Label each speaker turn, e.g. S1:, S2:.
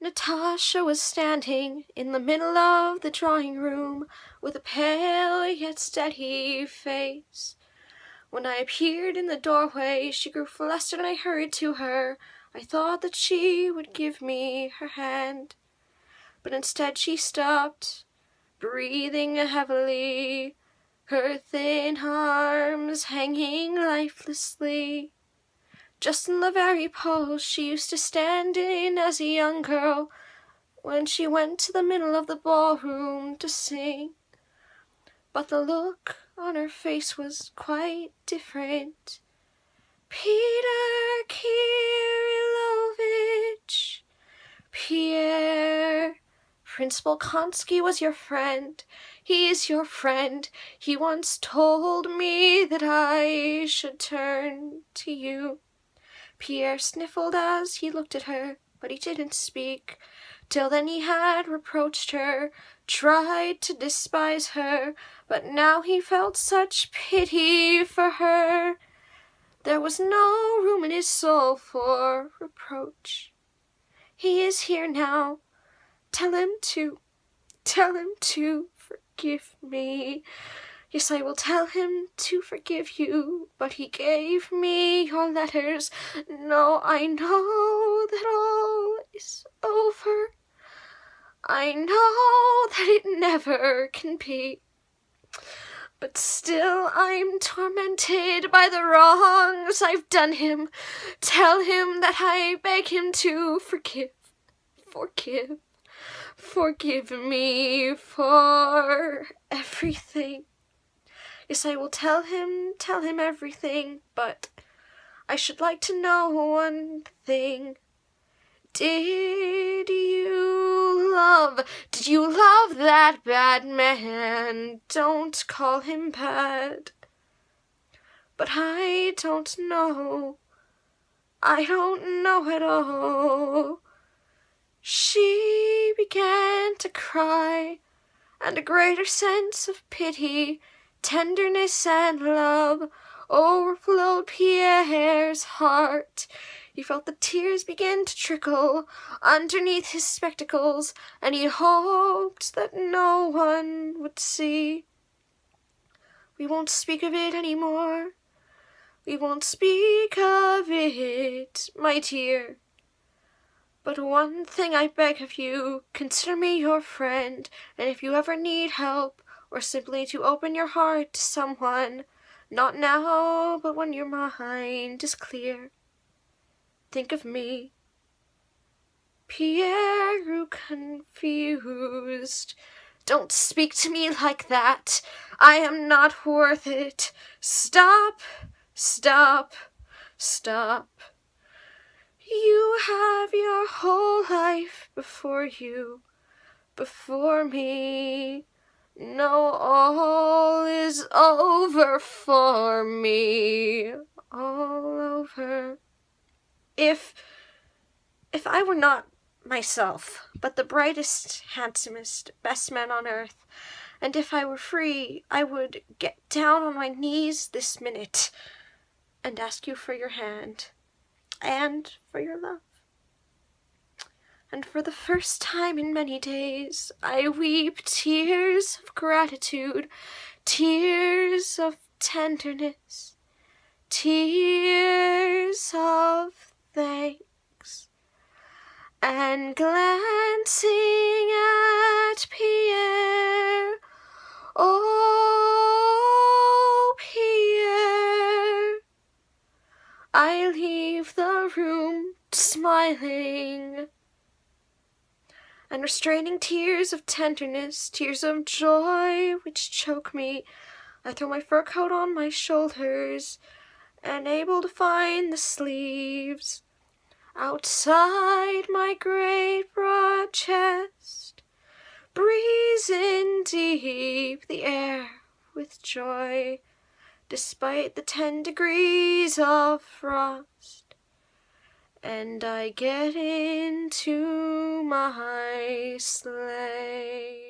S1: Natasha was standing in the middle of the drawing room with a pale yet steady face. When I appeared in the doorway, she grew flustered and I hurried to her. I thought that she would give me her hand, but instead she stopped, breathing heavily, her thin arms hanging lifelessly, just in the very pose she used to stand in as a young girl when she went to the middle of the ballroom to sing. But the look on her face was quite different. Peter Kirillovich, Pierre, Principal Konsky was your friend. He is your friend. He once told me that I should turn to you. Pierre sniffled as he looked at her, but he didn't speak. Till then he had reproached her, tried to despise her, but now he felt such pity for her. There was no room in his soul for reproach. He is here now. Tell him to forgive me. Yes, I will tell him to forgive you, but he gave me your letters. No, I know that all is over. I know that it never can be. But still I'm tormented by the wrongs I've done him. Tell him that I beg him to forgive me for everything. Yes, I will tell him everything, but I should like to know one thing. Did you love that bad man? Don't call him bad. But I don't know at all. She began to cry, and a greater sense of pity, tenderness and love overflowed Pierre's heart. He felt the tears begin to trickle underneath his spectacles, and he hoped that no one would see. We won't speak of it anymore. We won't speak of it, my dear. But one thing I beg of you, consider me your friend, and if you ever need help, or simply to open your heart to someone, not now, but when your mind is clear, think of me. Pierre grew confused. Don't speak to me like that. I am not worth it. Stop. You have your whole life before you, before me. No, all is over for me, all over. If I were not myself, but the brightest, handsomest, best man on earth, and if I were free, I would get down on my knees this minute and ask you for your hand and for your love. And for the first time in many days, I weep tears of gratitude, tears of tenderness, tears of thanks. And glancing at Pierre, oh Pierre, I leave the room smiling and restraining tears of tenderness, tears of joy which choke me. I throw my fur coat on my shoulders, and able to find the sleeves outside my great broad chest, breathing deep the air with joy, despite the 10 degrees of frost. And I get into my sleigh.